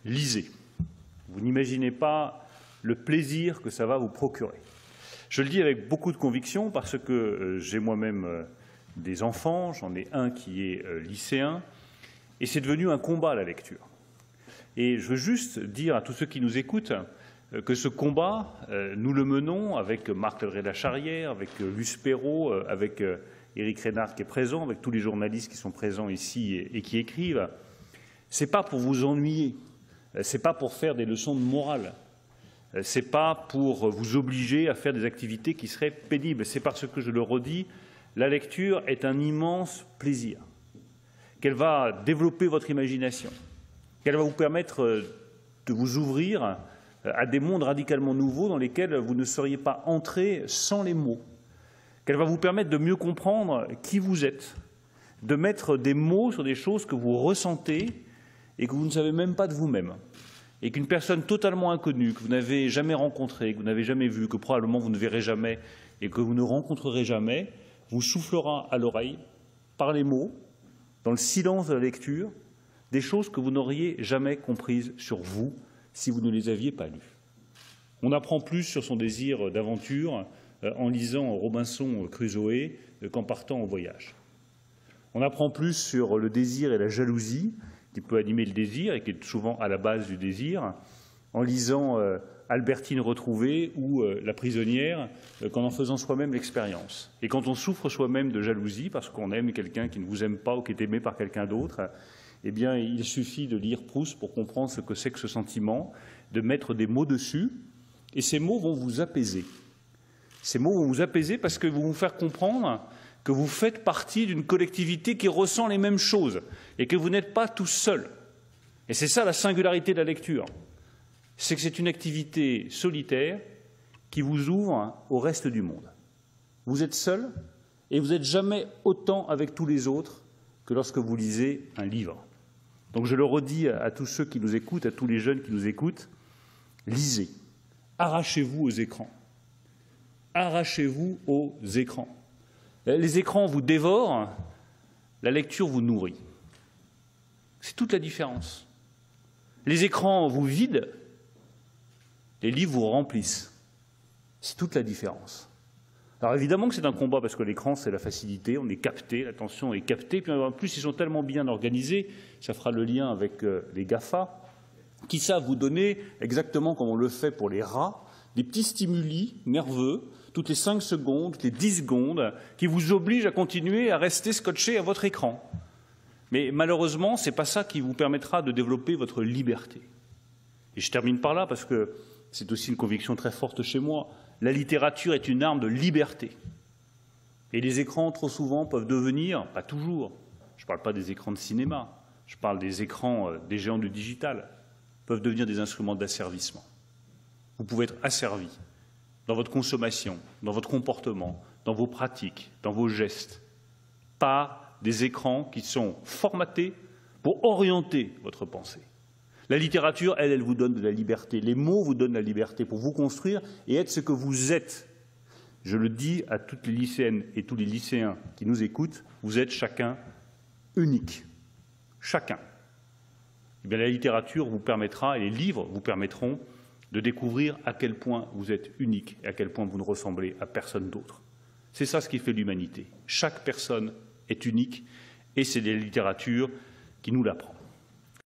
lisez. Vous n'imaginez pas le plaisir que ça va vous procurer. Je le dis avec beaucoup de conviction parce que j'ai moi-même des enfants, j'en ai un qui est lycéen, et c'est devenu un combat la lecture. Et je veux juste dire à tous ceux qui nous écoutent que ce combat, nous le menons avec Marc Lefebvre-Lacharrière, avec Luce Perrault, avec Éric Reynard qui est présent, avec tous les journalistes qui sont présents ici et qui écrivent. Ce n'est pas pour vous ennuyer, ce n'est pas pour faire des leçons de morale, ce n'est pas pour vous obliger à faire des activités qui seraient pénibles, c'est parce que, je le redis, la lecture est un immense plaisir, qu'elle va développer votre imagination, qu'elle va vous permettre de vous ouvrir à des mondes radicalement nouveaux dans lesquels vous ne seriez pas entré sans les mots, qu'elle va vous permettre de mieux comprendre qui vous êtes, de mettre des mots sur des choses que vous ressentez et que vous ne savez même pas de vous-même, et qu'une personne totalement inconnue, que vous n'avez jamais rencontrée, que vous n'avez jamais vue, que probablement vous ne verrez jamais et que vous ne rencontrerez jamais, vous soufflera à l'oreille, par les mots, dans le silence de la lecture, des choses que vous n'auriez jamais comprises sur vous si vous ne les aviez pas lues. On apprend plus sur son désir d'aventure en lisant Robinson Crusoe qu'en partant en voyage. On apprend plus sur le désir et la jalousie qui peut animer le désir et qui est souvent à la base du désir, en lisant Albertine retrouvée ou La prisonnière, qu'en en faisant soi-même l'expérience. Et quand on souffre soi-même de jalousie parce qu'on aime quelqu'un qui ne vous aime pas ou qui est aimé par quelqu'un d'autre, eh bien, il suffit de lire Proust pour comprendre ce que c'est que ce sentiment, de mettre des mots dessus, et ces mots vont vous apaiser. Ces mots vont vous apaiser parce que vont vous faire comprendre que vous faites partie d'une collectivité qui ressent les mêmes choses et que vous n'êtes pas tout seul. Et c'est ça la singularité de la lecture. C'est que c'est une activité solitaire qui vous ouvre au reste du monde. Vous êtes seul et vous n'êtes jamais autant avec tous les autres que lorsque vous lisez un livre. Donc je le redis à tous ceux qui nous écoutent, à tous les jeunes qui nous écoutent, lisez, arrachez-vous aux écrans. Arrachez-vous aux écrans. Les écrans vous dévorent, la lecture vous nourrit. C'est toute la différence. Les écrans vous vident, les livres vous remplissent. C'est toute la différence. Alors évidemment que c'est un combat parce que l'écran, c'est la facilité, on est capté, l'attention est captée. Puis en plus, ils sont tellement bien organisés, ça fera le lien avec les GAFA, qui savent vous donner, exactement comme on le fait pour les rats, des petits stimuli nerveux, toutes les 5 secondes, toutes les 10 secondes, qui vous obligent à continuer à rester scotché à votre écran. Mais malheureusement, ce n'est pas ça qui vous permettra de développer votre liberté. Et je termine par là, parce que c'est aussi une conviction très forte chez moi. La littérature est une arme de liberté. Et les écrans, trop souvent, peuvent devenir, pas toujours, je ne parle pas des écrans de cinéma, je parle des écrans des géants du digital, peuvent devenir des instruments d'asservissement. Vous pouvez être asservi dans votre consommation, dans votre comportement, dans vos pratiques, dans vos gestes, par des écrans qui sont formatés pour orienter votre pensée. La littérature, elle vous donne de la liberté. Les mots vous donnent la liberté pour vous construire et être ce que vous êtes. Je le dis à toutes les lycéennes et tous les lycéens qui nous écoutent, vous êtes chacun unique. Chacun. Eh bien, la littérature vous permettra, et les livres vous permettront, de découvrir à quel point vous êtes unique et à quel point vous ne ressemblez à personne d'autre. C'est ça ce qui fait l'humanité. Chaque personne est unique et c'est la littérature qui nous l'apprend.